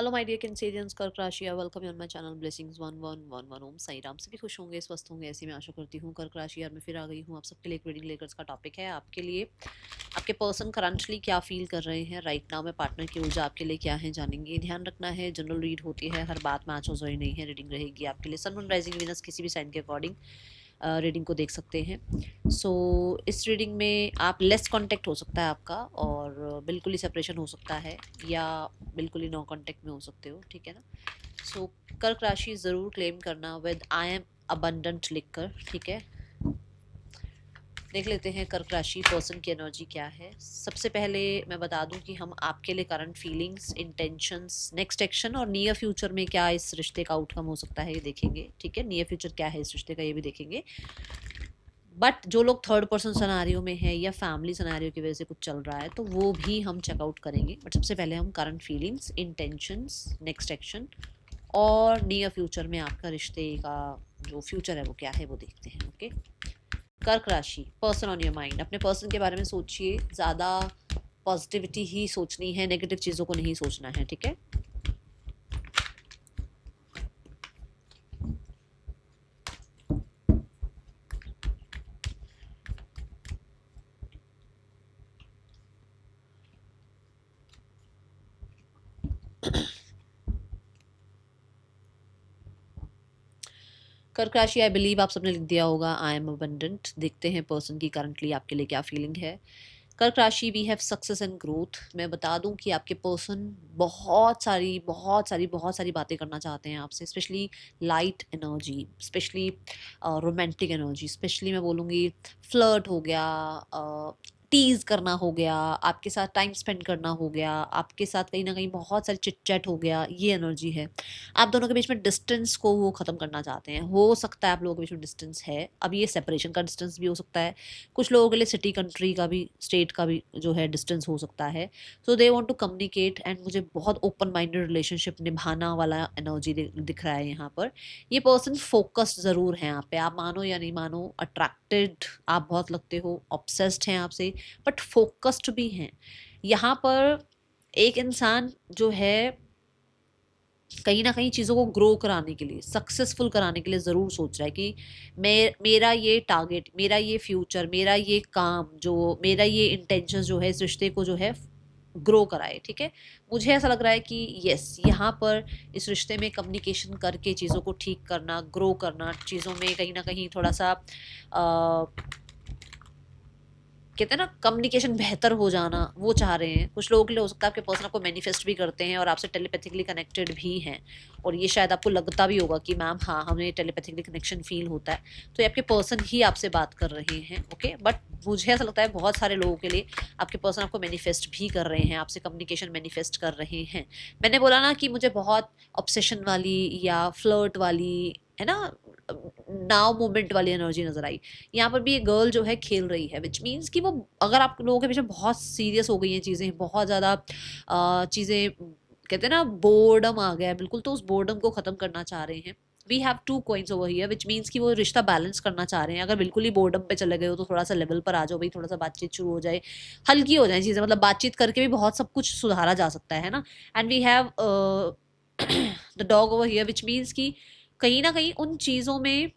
Hello my dear Cancerians, कर्क राशि, welcome on my channel blessings 1111 ओम साई राम। सभी खुश होंगे, स्वस्थ होंगे, ऐसी मैं आशा करती हूँ। कर्क राशि यार मैं फिर आ गई हूँ आप सबके लिए एक रीडिंग लेकर। इसका टॉपिक है आपके लिए आपके पर्सन करंटली क्या फील कर रहे हैं राइट नाउ में। पार्टनर की ऊर्जा आपके लिए क्या है जानेंगे। ध्यान रखना है जनरल रीड होती है, हर बात मैच हो जाए नहीं है। रीडिंग रहेगी आपके लिए सन मून राइजिंग वीनस किसी भी साइन के अकॉर्डिंग रीडिंग को देख सकते हैं। सो इस रीडिंग में आप लेस कांटेक्ट हो सकता है आपका, और बिल्कुल ही सेपरेशन हो सकता है, या बिल्कुल ही नो कांटेक्ट में हो सकते हो, ठीक है ना। सो कर्क राशि ज़रूर क्लेम करना विद आई एम अबंडेंट लिखकर, ठीक है। देख लेते हैं कर्क राशि पर्सन की एनर्जी क्या है। सबसे पहले मैं बता दूं कि हम आपके लिए current feelings, intentions, next action और नियर फ्यूचर में क्या इस रिश्ते का आउटकम हो सकता है ये देखेंगे, ठीक है। नियर फ्यूचर क्या है इस रिश्ते का ये भी देखेंगे। बट जो लोग थर्ड पर्सन सनारियो में है या फैमिली सनारियो की वजह से कुछ चल रहा है तो वो भी हम चेकआउट करेंगे। बट सबसे पहले हम current feelings, intentions, next action और नियर फ्यूचर में आपका रिश्ते का जो फ्यूचर है वो क्या है वो देखते हैं। ओके, कर्क राशि, पर्सन ऑन योर माइंड। अपने पर्सन के बारे में सोचिए, ज़्यादा पॉजिटिविटी ही सोचनी है, नेगेटिव चीज़ों को नहीं सोचना है, ठीक है। कर्क राशि, आई बिलीव आप सबने लिख दिया होगा आई एम अबंडेंट। देखते हैं पर्सन की करंटली आपके लिए क्या फीलिंग है। कर्क राशि, we have success and growth. मैं बता दूं कि आपके पर्सन बहुत सारी बातें करना चाहते हैं आपसे, specially light energy, specially romantic energy, specially मैं बोलूँगी फ्लर्ट हो गया, टीज करना हो गया, आपके साथ टाइम स्पेंड करना हो गया, आपके साथ कहीं ना कहीं बहुत सारी चिट चैट हो गया, ये एनर्जी है। आप दोनों के बीच में डिस्टेंस को वो ख़त्म करना चाहते हैं। हो सकता है आप लोगों के बीच में डिस्टेंस है, अब ये सेपरेशन का डिस्टेंस भी हो सकता है, कुछ लोगों के लिए सिटी कंट्री का भी, स्टेट का भी जो है डिस्टेंस हो सकता है। So they want to communicate and मुझे बहुत ओपन माइंडेड रिलेशनशिप निभाना वाला एनर्जी दिख रहा है यहाँ पर। ये पर्सन फोकस्ड ज़रूर है यहाँ पे, आप मानो या नहीं मानो। अट्रैक्टेड आप बहुत लगते हो, ऑब्सेस्ड हैं आपसे, बट फोकस्ड भी हैं। यहाँ पर एक इंसान जो है कहीं ना कहीं चीज़ों को ग्रो कराने के लिए, सक्सेसफुल कराने के लिए ज़रूर सोच रहा है कि मेरा ये टारगेट, मेरा ये फ्यूचर, मेरा ये काम, जो मेरा ये इंटेंशन जो है इस रिश्ते को जो है ग्रो कराए, ठीक है। मुझे ऐसा लग रहा है कि यस, यहाँ पर इस रिश्ते में कम्युनिकेशन करके चीज़ों को ठीक करना, ग्रो करना, चीज़ों में कहीं ना कहीं थोड़ा सा कहते हैं ना कम्युनिकेशन बेहतर हो जाना, वो चाह रहे हैं। कुछ लोगों के लिए हो सकता है आपके पर्सन आपको मैनिफेस्ट भी करते हैं और आपसे टेलीपैथिकली कनेक्टेड भी हैं, और ये शायद आपको लगता भी होगा कि मैम हाँ हमें टेलीपैथिकली कनेक्शन फील होता है, तो ये आपके पर्सन ही आपसे बात कर रहे हैं। ओके, बट मुझे ऐसा लगता है बहुत सारे लोगों के लिए आपके पर्सन आपको मैनिफेस्ट भी कर रहे हैं, आपसे कम्युनिकेशन मैनिफेस्ट कर रहे हैं। मैंने बोला ना कि मुझे बहुत ऑब्सेशन वाली या फ्लर्ट वाली, है ना, नाव मोमेंट वाली एनर्जी नजर आई। यहाँ पर भी ये गर्ल जो है खेल रही है, विच मीन्स कि वो, अगर आप लोगों के पीछे बहुत सीरियस हो गई हैं चीज़ें, बहुत ज़्यादा चीज़ें, कहते हैं ना बोर्डम आ गया है बिल्कुल, तो उस बोर्डम को ख़त्म करना चाह रहे हैं। We have two coins over here, which means कि वो रिश्ता बैलेंस करना चाह रहे हैं। अगर बिल्कुल ही बोर्डम पे चले गए हो तो थोड़ा सा लेवल पर आ जाओ भाई, थोड़ा सा बातचीत शुरू हो जाए, हल्की हो जाए चीज़ें, मतलब बातचीत करके भी बहुत सब कुछ सुधारा जा सकता है ना। And we have the dog over here, which means कि कहीं ना कहीं उन चीज़ों में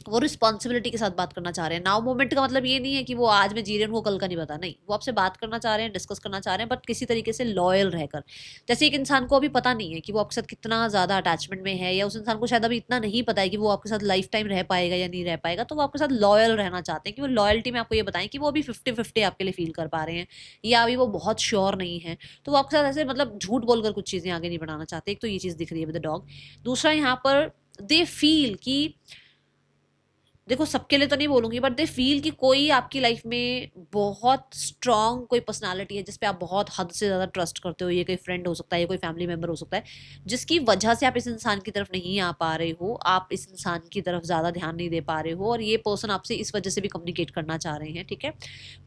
वो रिस्पॉन्सिबिलिटी के साथ बात करना चाह रहे हैं। नाउ मोमेंट का मतलब ये नहीं है कि वो आज में जी रहे हैं उनको कल का नहीं पता, नहीं, वो आपसे बात करना चाह रहे हैं, डिस्कस करना चाह रहे हैं, बट किसी तरीके से लॉयल रहकर। जैसे एक इंसान को अभी पता नहीं है कि वो आपके साथ कितना ज़्यादा अटैचमेंट में है, या उस इंसान को शायद अभी इतना नहीं पता है कि वो आपके साथ लाइफ टाइम रह पाएगा या नहीं रह पाएगा, तो वो आपके साथ लॉयल रहना चाहते हैं कि वो लॉयल्टी में आपको ये बताएं कि वो अभी 50-50 आपके लिए फील कर पा रहे हैं, या अभी वो बहुत श्योर नहीं है, तो वो आपके साथ ऐसे मतलब झूठ बोलकर कुछ चीज़ें आगे नहीं बढ़ाना चाहते। एक तो ये चीज़ दिख रही है विद द डॉग। दूसरा, यहाँ पर दे फील कि, देखो सबके लिए तो नहीं बोलूंगी, बट दे फील कि कोई आपकी लाइफ में बहुत स्ट्रांग कोई पर्सनालिटी है जिस पे आप बहुत हद से ज़्यादा ट्रस्ट करते हो। ये कोई फ्रेंड हो सकता है, ये कोई फैमिली मेंबर हो सकता है, जिसकी वजह से आप इस इंसान की तरफ नहीं आ पा रहे हो, आप इस इंसान की तरफ ज़्यादा ध्यान नहीं दे पा रहे हो, और ये पर्सन आपसे इस वजह से भी कम्युनिकेट करना चाह रहे हैं, ठीक है।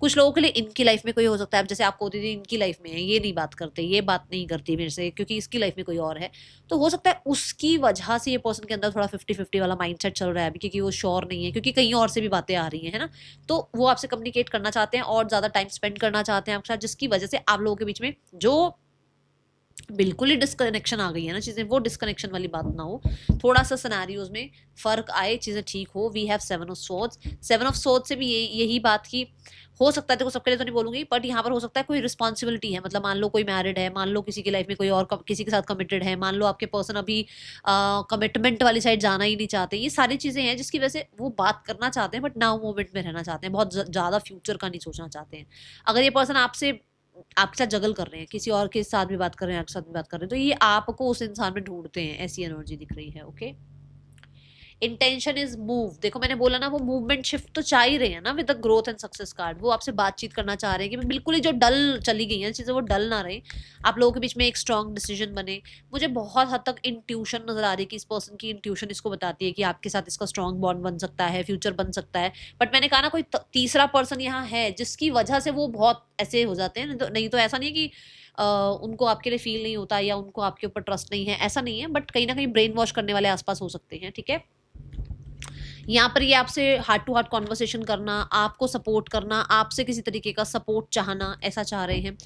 कुछ लोगों के लिए इनकी लाइफ में कोई हो सकता है, जैसे आपको होती थी इनकी लाइफ में है, ये नहीं बात करते, ये बात नहीं करती मेरे से क्योंकि इसकी लाइफ में कोई और है, तो हो सकता है उसकी वजह से ये पर्सन के अंदर थोड़ा 50-50 वाला माइंडसेट चल रहा है अभी, क्योंकि वो श्योर नहीं है, क्योंकि कहीं और से भी बातें आ रही हैं, है ना। तो वो आपसे कम्युनिकेट करना चाहते हैं और ज़्यादा टाइम स्पेंड करना चाहते हैं आपके साथ, जिसकी वजह से आप लोगों के बीच में जो बिल्कुल ही डिस्कनेक्शन आ गई है ना चीज़ें, वो डिस्कनेक्शन वाली बात ना हो, थोड़ा सा सिनेरियोज में फ़र्क आए, चीज़ें ठीक हो। We have 7 of swords. 7 of swords से भी यही बात की हो सकता है, देखो सबके लिए तो नहीं बोलूंगी, बट यहाँ पर हो सकता है कोई रिस्पॉन्सिबिलिटी है, मतलब मान लो कोई मैरिड है, मान लो किसी की लाइफ में कोई और किसी के साथ कमिटेड है, मान लो आपके पर्सन अभी कमिटमेंट वाली साइड जाना ही नहीं चाहते। ये सारी चीज़ें हैं जिसकी वजह से वो बात करना चाहते हैं बट नाउ मोमेंट में रहना चाहते हैं, बहुत ज़्यादा फ्यूचर का नहीं सोचना चाहते हैं। अगर ये पर्सन आपसे आपके साथ जगल कर रहे हैं, किसी और के साथ भी बात कर रहे हैं, आपके साथ भी बात कर रहे हैं, तो ये आपको उस इंसान में ढूंढते हैं, ऐसी एनर्जी दिख रही है। Okay, intention is move. देखो मैंने बोला ना, वो मूवमेंट शिफ्ट तो चाह ही रहे हैं ना with the growth and success card. वो आपसे बातचीत करना चाह रहे हैं कि बिल्कुल ही जो डल चली गई हैं चीज़ें वो डल ना रहे, आप लोगों के बीच में एक स्ट्रॉन्ग डिसीजन बने। मुझे बहुत हद तक इंट्यूशन नजर आ रही है कि इस पर्सन की इंट्यूशन इसको बताती है कि आपके साथ इसका स्ट्रॉन्ग बॉन्ड बन सकता है, फ्यूचर बन सकता है। बट मैंने कहा ना, कोई तीसरा पर्सन यहाँ है जिसकी वजह से वो बहुत ऐसे हो जाते हैं। नहीं तो ऐसा नहीं है कि उनको आपके लिए फील नहीं होता या उनको आपके ऊपर ट्रस्ट नहीं है, ऐसा नहीं है, बट कहीं ना कहीं ब्रेन वॉश करने वाले आसपास हो सकते हैं। ठीक है, यहाँ पर ये आपसे हार्ट टू हार्ट कॉन्वर्सेशन करना, आपको सपोर्ट करना, आपसे किसी तरीके का सपोर्ट चाहना, ऐसा चाह रहे हैं।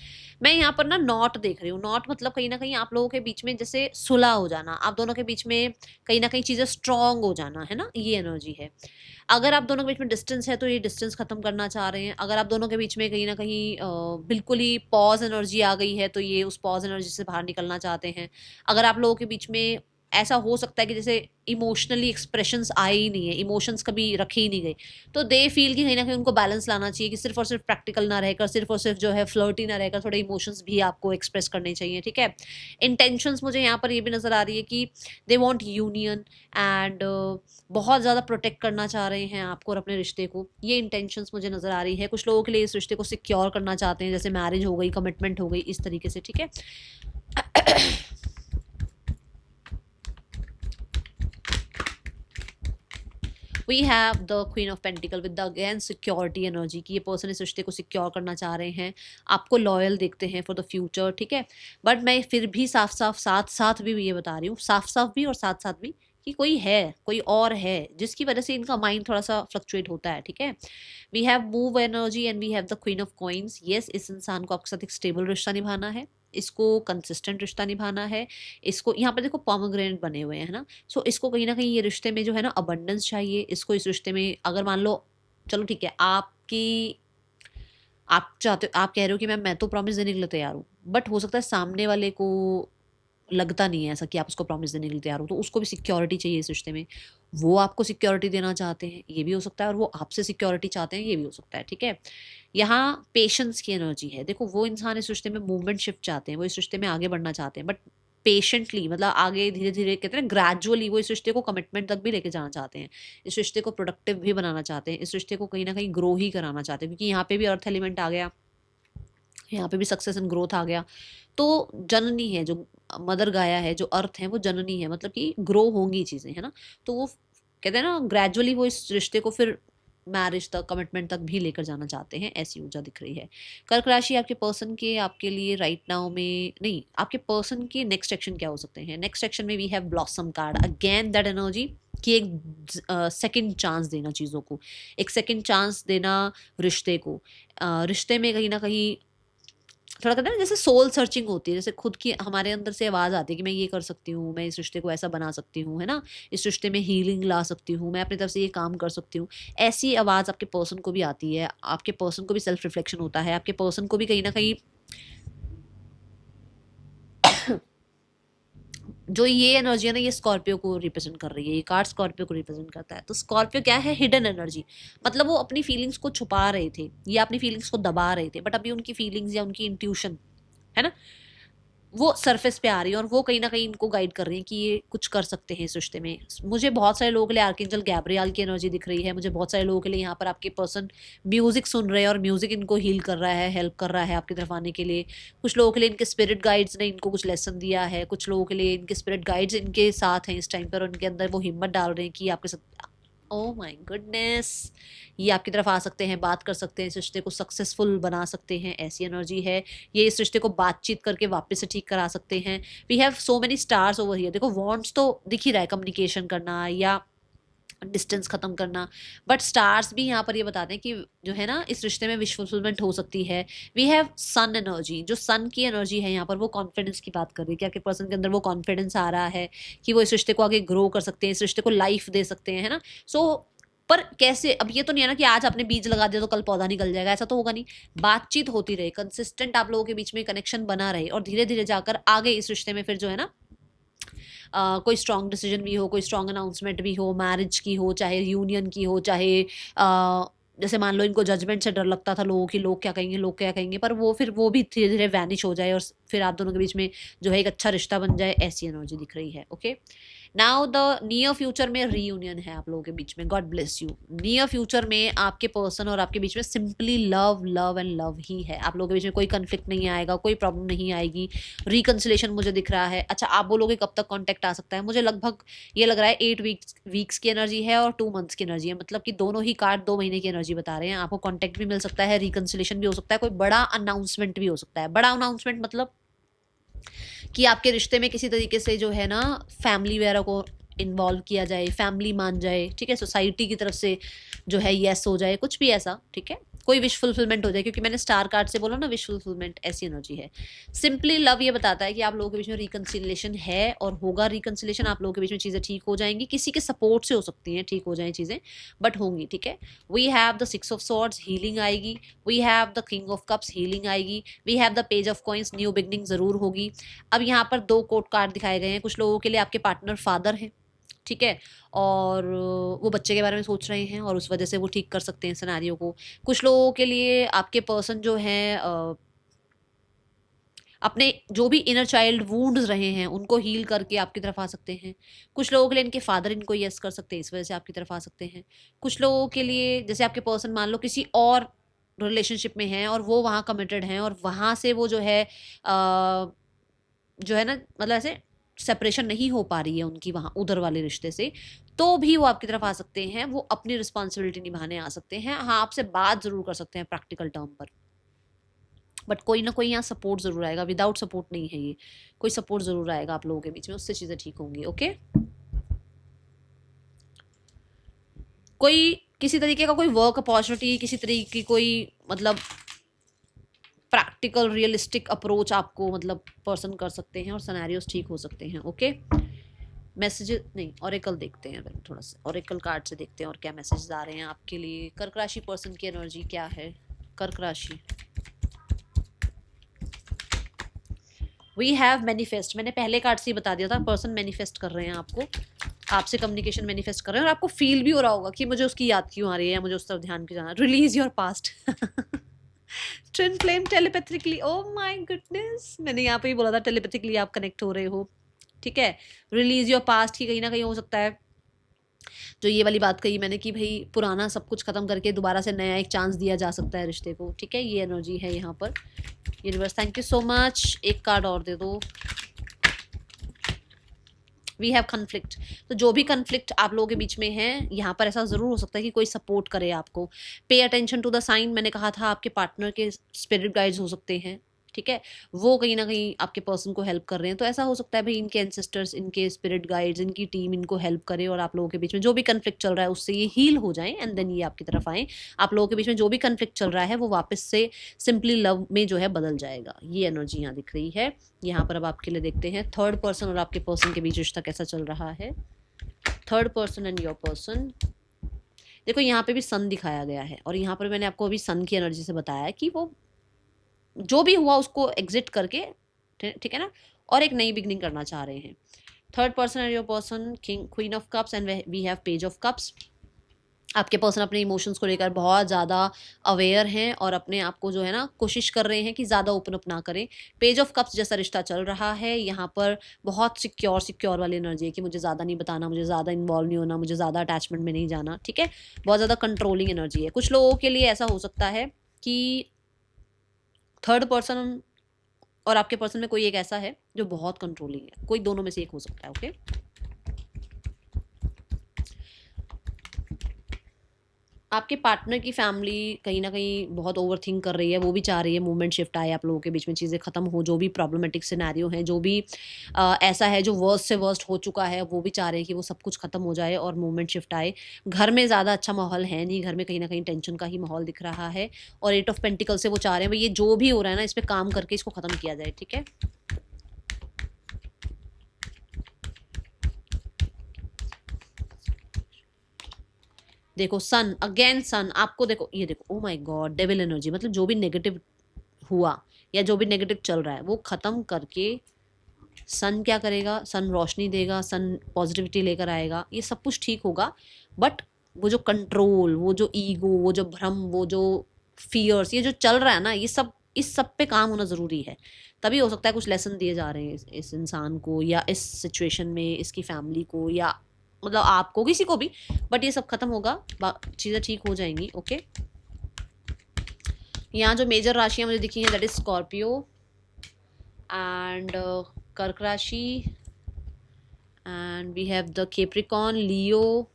मैं यहाँ पर ना नॉट देख रही हूँ। नॉट मतलब कहीं ना कहीं आप लोगों के बीच में जैसे सुलह हो जाना, आप दोनों के बीच में कहीं ना कहीं चीज़ें स्ट्रांग हो जाना, है ना, ये एनर्जी है। अगर आप दोनों के बीच में डिस्टेंस है तो ये डिस्टेंस खत्म करना चाह रहे हैं। अगर आप दोनों के बीच में कहीं ना कहीं बिल्कुल ही पॉज एनर्जी आ गई है तो ये उस पॉज एनर्जी से बाहर निकलना चाहते हैं। अगर आप लोगों के बीच में ऐसा हो सकता है कि जैसे इमोशनली एक्सप्रेशंस आए ही नहीं है, इमोशंस कभी रखे ही नहीं गए, तो दे फील कि कहीं ना कहीं उनको बैलेंस लाना चाहिए, कि सिर्फ और सिर्फ प्रैक्टिकल ना रहकर, सिर्फ और सिर्फ जो है फ्लर्टी ना रहकर, थोड़े इमोशंस भी आपको एक्सप्रेस करने चाहिए। ठीक है, इंटेंशंस मुझे यहाँ पर ये भी नज़र आ रही है कि दे वांट यूनियन एंड बहुत ज़्यादा प्रोटेक्ट करना चाह रहे हैं आपको और अपने रिश्ते को। ये इंटेंशंस मुझे नज़र आ रही है। कुछ लोगों के लिए इस रिश्ते को सिक्योर करना चाहते हैं, जैसे मैरिज हो गई, कमिटमेंट हो गई, इस तरीके से। ठीक है, we have the queen of pentacles with the again security energy की ये पर्सन इस रिश्ते को सिक्योर करना चाह रहे हैं, आपको लॉयल देखते हैं फॉर द फ्यूचर। ठीक है, बट मैं फिर भी साफ साफ साथ साथ भी ये बता रही हूँ, साफ साफ भी और साथ साथ भी, कि कोई है, कोई और है जिसकी वजह से इनका माइंड थोड़ा सा फ्लक्चुएट होता है। ठीक है, we have move energy and we have the queen of coins. Yes, इस इंसान को आपके साथ एक स्टेबल रिश्ता निभाना है, इसको कंसिस्टेंट रिश्ता निभाना है। इसको यहाँ पर देखो पोमोग्रेनेट बने हुए हैं ना, सो इसको कहीं ना कहीं ये रिश्ते में जो है ना अबंडेंस चाहिए इसको। इस रिश्ते में अगर मान लो, चलो ठीक है, आप चाहते हो, आप कह रहे हो कि मैं तो प्रॉमिस देने के लिए तैयार हूँ, बट हो सकता है सामने वाले को लगता नहीं है ऐसा कि आप उसको प्रॉमिस देने के लिए तैयार हो, तो उसको भी सिक्योरिटी चाहिए इस रिश्ते में। वो आपको सिक्योरिटी देना चाहते हैं, ये भी हो सकता है, और वो आपसे सिक्योरिटी चाहते हैं, ये भी हो सकता है। ठीक है, यहाँ पेशेंस की एनर्जी है। देखो वो इंसान इस रिश्ते में मूवमेंट शिफ्ट चाहते हैं, वो इस रिश्ते में आगे बढ़ना चाहते हैं, बट पेशेंटली, मतलब आगे धीरे धीरे, कहते हैं ग्रेजुअली, वो इस रिश्ते को कमिटमेंट तक भी लेके जाना चाहते हैं, इस रिश्ते को प्रोडक्टिव भी बनाना चाहते हैं, इस रिश्ते को कहीं ना कहीं ग्रो ही कराना चाहते हैं, क्योंकि यहाँ पे भी अर्थ एलिमेंट आ गया, यहाँ पे भी सक्सेस एंड ग्रोथ आ गया। तो जननी है, जो मदर गाया है, जो अर्थ है, वो जननी है, मतलब कि ग्रो होंगी चीज़ें, है ना। तो वो कहते हैं ना ग्रेजुअली वो इस रिश्ते को फिर मैरिज तक, कमिटमेंट तक भी लेकर जाना चाहते हैं, ऐसी ऊर्जा दिख रही है। कर्क राशि आपके पर्सन के, आपके लिए राइट नाउ में नहीं, आपके पर्सन के नेक्स्ट एक्शन क्या हो सकते हैं। नेक्स्ट एक्शन में we have blossom card, again that energy कि एक सेकंड चांस देना चीज़ों को, एक सेकंड चांस देना रिश्ते को। रिश्ते में कहीं ना कहीं थोड़ा कहते हैं ना, जैसे सोल सर्चिंग होती है, जैसे खुद की हमारे अंदर से आवाज़ आती है कि मैं ये कर सकती हूँ, मैं इस रिश्ते को ऐसा बना सकती हूँ, है ना, इस रिश्ते में हीलिंग ला सकती हूँ, मैं अपनी तरफ से ये काम कर सकती हूँ। ऐसी आवाज़ आपके पर्सन को भी आती है, आपके पर्सन को भी सेल्फ रिफ्लेक्शन होता है, आपके पर्सन को भी कहीं ना कहीं जो ये एनर्जी है ना, ये स्कॉर्पियो को रिप्रेजेंट कर रही है, ये कार्ड स्कॉर्पियो को रिप्रेजेंट करता है। तो स्कॉर्पियो क्या है, हिडन एनर्जी, मतलब वो अपनी फीलिंग्स को छुपा रहे थे या अपनी फीलिंग्स को दबा रहे थे, बट अभी उनकी फीलिंग्स या उनकी इंट्यूशन है ना, वो सरफेस पे आ रही है, और वो कहीं ना कहीं इनको गाइड कर रही है कि ये कुछ कर सकते हैं इस रिश्ते में। मुझे बहुत सारे लोगों के लिए आर्कएंजल गैब्रियल की एनर्जी दिख रही है, मुझे बहुत सारे लोगों के लिए यहाँ पर आपके पर्सन म्यूजिक सुन रहे हैं और म्यूजिक इनको हील कर रहा है, हेल्प कर रहा है आपकी तरफ आने के लिए। कुछ लोगों के लिए इनके स्पिरिट गाइड्स ने इनको कुछ लेसन दिया है, कुछ लोगों के लिए इनके स्पिरिट गाइड्स इनके साथ हैं इस टाइम पर, और उनके अंदर वो हिम्मत डाल रहे हैं कि आपके साथ, ओह माय गुडनेस, ये आपकी तरफ आ सकते हैं, बात कर सकते हैं, इस रिश्ते को सक्सेसफुल बना सकते हैं, ऐसी एनर्जी है। ये इस रिश्ते को बातचीत करके वापस से ठीक करा सकते हैं। We have so many stars over here. देखो वॉन्ट्स तो दिख ही रहा है, कम्युनिकेशन करना या डिस्टेंस खत्म करना। बट स्टार्स भी यहाँ पर ये बताते हैं कि जो है ना इस रिश्ते में विश फुलफिलमेंट हो सकती है। वी हैव सन एनर्जी, जो सन की एनर्जी है यहाँ पर वो कॉन्फिडेंस की बात कर रही है कि आपके पर्सन के अंदर वो कॉन्फिडेंस आ रहा है कि वो इस रिश्ते को आगे ग्रो कर सकते हैं, इस रिश्ते को लाइफ दे सकते हैं, है ना। पर कैसे, अब ये तो नहीं है ना कि आज आपने बीज लगा दिया तो कल पौधा निकल जाएगा, ऐसा तो होगा नहीं। बातचीत होती रहे, कंसिस्टेंट आप लोगों के बीच में कनेक्शन बना रहे और धीरे धीरे जाकर आगे इस रिश्ते में फिर जो है ना कोई स्ट्रॉन्ग डिसीजन भी हो, कोई स्ट्रॉन्ग अनाउंसमेंट भी हो, मैरिज की हो, चाहे यूनियन की हो, चाहे जैसे मान लो इनको जजमेंट से डर लगता था लोगों की, लोग क्या कहेंगे, लोग क्या कहेंगे, पर वो फिर वो भी धीरे धीरे वैनिश हो जाए और फिर आप दोनों के बीच में जो है एक अच्छा रिश्ता बन जाए, ऐसी एनर्जी दिख रही है। Okay, now the near future में रीयूनियन है आप लोगों के बीच में, God bless you. Near future में आपके पर्सन और आपके बीच में simply love love and love ही है। आप लोगों के बीच में कोई कंफ्लिक्ट नहीं आएगा, कोई प्रॉब्लम नहीं आएगी, रिकन्सिलेशन मुझे दिख रहा है। अच्छा, आप बोलोगे कब तक कॉन्टेक्ट आ सकता है, मुझे लगभग ये लग रहा है 8 वीक्स की एनर्जी है और 2 मंथ्स की एनर्जी है, मतलब कि दोनों ही कार्ड 2 महीने की एनर्जी बता रहे हैं। आपको कॉन्टेक्ट भी मिल सकता है, रिकन्सिलेशन भी हो सकता है, कोई बड़ा अनाउंसमेंट भी हो सकता है। बड़ा अनाउंसमेंट मतलब कि आपके रिश्ते में किसी तरीके से जो है ना फैमिली वगैरह को इन्वॉल्व किया जाए, फैमिली मान जाए, ठीक है, सोसाइटी की तरफ से जो है यस हो जाए, कुछ भी ऐसा, ठीक है, कोई विश फुलफिलमेंट हो जाए, क्योंकि मैंने स्टार कार्ड से बोला ना विश फुलफिलमेंट, ऐसी एनर्जी है। सिंपली लव ये बताता है कि आप लोगों के बीच में रिकन्सिलेशन है और होगा रिकन्सिलेशन, आप लोगों के बीच में चीज़ें ठीक हो जाएंगी, किसी के सपोर्ट से हो सकती हैं ठीक हो जाए चीज़ें, बट होंगी, ठीक है। We have the 6 of swords, healing आएगी। We have the king of cups, healing आएगी। We have the page of coins, new beginning जरूर होगी। अब यहाँ पर 2 कोर्ट कार्ड दिखाए गए हैं। कुछ लोगों के लिए आपके पार्टनर फादर हैं, ठीक है, और वो बच्चे के बारे में सोच रहे हैं और उस वजह से वो ठीक कर सकते हैं सिनेरियो को। कुछ लोगों के लिए आपके पर्सन जो है अपने जो भी इनर चाइल्ड वुंड्स रहे हैं उनको हील करके आपकी तरफ आ सकते हैं। कुछ लोगों के लिए इनके फादर इनको यस कर सकते हैं, इस वजह से आपकी तरफ आ सकते हैं। कुछ लोगों के लिए जैसे आपके पर्सन मान लो किसी और रिलेशनशिप में हैं और वो वहाँ कमिटेड हैं और वहाँ से वो जो है ना मतलब ऐसे सेपरेशन नहीं हो पा रही है उनकी वहाँ उधर वाले रिश्ते से, तो भी वो आपकी तरफ आ सकते हैं। वो अपनी रिस्पॉन्सिबिलिटी निभाने आ सकते हैं। हाँ, आपसे बात जरूर कर सकते हैं प्रैक्टिकल टर्म पर, बट कोई ना कोई यहाँ सपोर्ट जरूर आएगा, विदाउट सपोर्ट नहीं है ये, कोई सपोर्ट जरूर आएगा आप लोगों के बीच में, उससे चीजें ठीक होंगी। ओके, कोई किसी तरीके का कोई वर्क अपॉर्चुनिटी, किसी तरीके की कोई मतलब प्रैक्टिकल रियलिस्टिक अप्रोच आपको मतलब पर्सन कर सकते हैं और सिनेरियोस ठीक हो सकते हैं। ओके, मैसेज नहीं, ऑरेकल देखते हैं थोड़ा सा, ऑरेकल कार्ड से देखते हैं और क्या मैसेज आ रहे हैं आपके लिए। कर्क राशि पर्सन की एनर्जी क्या है, कर्क राशि। वी हैव मैनिफेस्ट, मैंने पहले कार्ड से ही बता दिया था, पर्सन मैनिफेस्ट कर रहे हैं आपको, आपसे कम्युनिकेशन मैनिफेस्ट कर रहे हैं और आपको फील भी हो रहा होगा कि मुझे उसकी याद क्यों आ रही है, मुझे उस तरफ ध्यान क्यों जाना। Release your past, twin flame telepathically, oh my goodness, मैंने यहाँ पे ही बोला था टेलीपैथिकली आप कनेक्ट हो रहे हो, ठीक है। रिलीज योर पास्ट की कहीं ना कहीं हो सकता है जो ये वाली बात कही मैंने कि भाई पुराना सब कुछ खत्म करके दोबारा से नया एक चांस दिया जा सकता है रिश्ते को, ठीक है, ये एनर्जी है यहाँ पर। Universe thank you so much, एक कार्ड और दे दो। वी हैव कन्फ्लिक्ट, तो जो भी कन्फ्लिक्ट आप लोगों के बीच में है यहाँ पर ऐसा जरूर हो सकता है कि कोई सपोर्ट करे आपको। Pay attention to the sign, मैंने कहा था आपके पार्टनर के स्पिरिट गाइड्स हो सकते हैं, ठीक है, वो कहीं ना कहीं आपके पर्सन को हेल्प कर रहे हैं, तो ऐसा हो सकता है भाई इनके एंसेस्टर्स, इनके स्पिरिट गाइड्स, इनकी टीम इनको हेल्प करे और आप लोगों के बीच में जो भी कन्फ्लिक्ट चल रहा है उससे ये हील हो जाए एंड देन ये आपकी तरफ आए। आप लोगों के बीच में जो भी कन्फ्लिक्ट चल रहा है वो वापस से सिंपली लव में जो है बदल जाएगा, ये एनर्जी यहाँ दिख रही है। यहाँ पर अब आपके लिए देखते हैं थर्ड पर्सन और आपके पर्सन के बीच रिश्ता कैसा चल रहा है। Third person and your person, देखो यहाँ पे भी सन दिखाया गया है और यहाँ पर मैंने आपको अभी सन की एनर्जी से बताया कि वो जो भी हुआ उसको एग्जिट करके, ठीक है ना, और एक नई बिगनिंग करना चाह रहे हैं। Third person and your person, king queen of cups and we have page of cups. आपके पर्सन अपने इमोशंस को लेकर बहुत ज़्यादा अवेयर हैं और अपने आप को जो है ना कोशिश कर रहे हैं कि ज़्यादा ओपन अप ना करें। पेज ऑफ कप्स जैसा रिश्ता चल रहा है यहाँ पर, बहुत सिक्योर वाली एनर्जी है कि मुझे ज़्यादा नहीं बताना, मुझे ज़्यादा इन्वॉल्व नहीं होना, मुझे ज़्यादा अटैचमेंट में नहीं जाना, ठीक है, बहुत ज़्यादा कंट्रोलिंग एनर्जी है। कुछ लोगों के लिए ऐसा हो सकता है कि थर्ड पर्सन और आपके पर्सन में कोई एक ऐसा है जो बहुत कंट्रोलिंग है, कोई दोनों में से एक हो सकता है। ओके, आपके पार्टनर की फैमिली कहीं ना कहीं बहुत ओवर थिंक कर रही है, वो भी चाह रही है मूवमेंट शिफ्ट आए, आप लोगों के बीच में चीज़ें खत्म हो, जो भी प्रॉब्लमेटिक सिनेरियो है, जो भी ऐसा है जो वर्स्ट से वर्स्ट हो चुका है, वो भी चाह रहे हैं कि वो सब कुछ खत्म हो जाए और मूवमेंट शिफ्ट आए। घर में ज़्यादा अच्छा माहौल है नहीं, घर में कहीं ना कहीं टेंशन का ही माहौल दिख रहा है, और 8 ऑफ पेंटिकल से वो चाह रहे हैं भाई ये जो भी हो रहा है ना, इस पर काम करके इसको खत्म किया जाए, ठीक है। देखो सन, अगेन सन, आपको देखो, ये देखो, oh my God, devil energy, मतलब जो भी नेगेटिव हुआ या जो भी नेगेटिव चल रहा है वो खत्म करके सन क्या करेगा, सन रोशनी देगा, सन पॉजिटिविटी लेकर आएगा, ये सब कुछ ठीक होगा। बट वो जो कंट्रोल, वो जो ईगो, वो जो भ्रम, वो जो फियर्स, ये जो चल रहा है ना, ये सब, इस सब पे काम होना ज़रूरी है। तभी हो सकता है कुछ लेसन दिए जा रहे हैं इस इंसान को, या इस सिचुएशन में इसकी फैमिली को, या मतलब आपको, किसी को भी। बट ये सब खत्म होगा, चीज़ें ठीक हो जाएंगी, ओके। यहाँ जो मेजर राशियाँ मुझे दिखी हैं, दैट इज स्कॉर्पियो एंड कर्क राशि, and we have the Capricorn, Leo,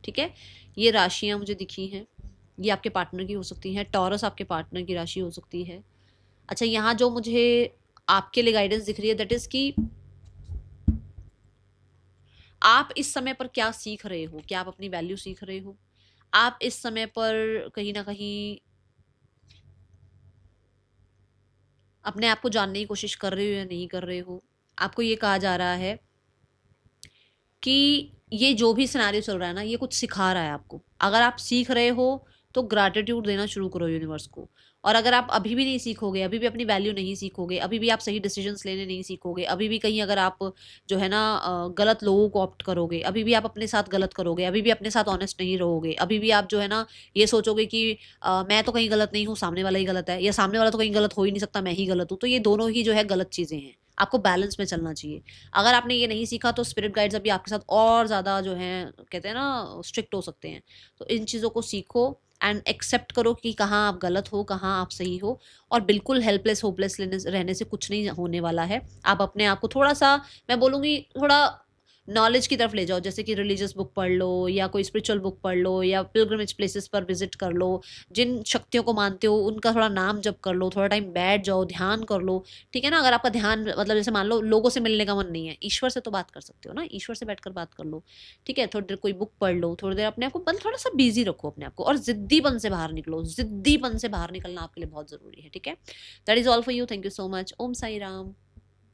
ठीक है। ये राशियाँ मुझे दिखी हैं, ये आपके पार्टनर की हो सकती हैं। टॉरस आपके पार्टनर की राशि हो सकती है। अच्छा, यहाँ जो मुझे आपके लिए गाइडेंस दिख रही है, दैट इज कि आप इस समय पर क्या सीख रहे हो, क्या आप अपनी वैल्यू सीख रहे हो, आप इस समय पर कहीं ना कहीं अपने आप को जानने की कोशिश कर रहे हो या नहीं कर रहे हो। आपको ये कहा जा रहा है कि ये जो भी सिनेरियो चल रहा है ना, ये कुछ सिखा रहा है आपको। अगर आप सीख रहे हो तो ग्रैटिट्यूड देना शुरू करो यूनिवर्स को। और अगर आप अभी भी नहीं सीखोगे, अभी भी अपनी वैल्यू नहीं सीखोगे, अभी भी आप सही डिसीजंस लेने नहीं सीखोगे, अभी भी कहीं अगर आप जो है ना गलत लोगों को ऑप्ट करोगे, अभी भी आप अपने साथ गलत करोगे, अभी भी अपने साथ ऑनेस्ट नहीं रहोगे, अभी भी आप जो है ना ये सोचोगे कि मैं तो कहीं गलत नहीं हूँ, सामने वाला ही गलत है, या सामने वाला तो कहीं गलत हो ही नहीं सकता, मैं ही गलत हूँ, तो ये दोनों ही जो है गलत चीज़ें हैं। आपको बैलेंस में चलना चाहिए। अगर आपने ये नहीं सीखा तो स्पिरिट गाइड्स अभी आपके साथ और ज़्यादा जो है, कहते हैं ना, स्ट्रिक्ट हो सकते हैं। तो इन चीज़ों को सीखो एंड एक्सेप्ट करो कि कहाँ आप गलत हो, कहाँ आप सही हो। और बिल्कुल हेल्पलेस होपलेस रहने से कुछ नहीं होने वाला है। आप अपने आप को थोड़ा सा, मैं बोलूँगी, थोड़ा नॉलेज की तरफ ले जाओ, जैसे कि रिलीजियस बुक पढ़ लो, या कोई स्पिरिचुअल बुक पढ़ लो, या पिलग्रिमेज प्लेसेस पर विजिट कर लो, जिन शक्तियों को मानते हो उनका थोड़ा नाम जप कर लो, थोड़ा टाइम बैठ जाओ, ध्यान कर लो, ठीक है ना। अगर आपका ध्यान, मतलब जैसे मान लो लोगों से मिलने का मन नहीं है, ईश्वर से तो बात कर सकते हो ना, ईश्वर से बैठकर बात कर लो, ठीक है। थोड़ी देर कोई बुक पढ़ लो, थोड़ी देर अपने आप को थोड़ा सा बिजी रखो अपने आप को, और जिद्दीपन से बाहर निकलो। जिद्दीपन से बाहर निकलना आपके लिए बहुत जरूरी है, ठीक है। That is all for you. Thank you so much. Om Sai Ram.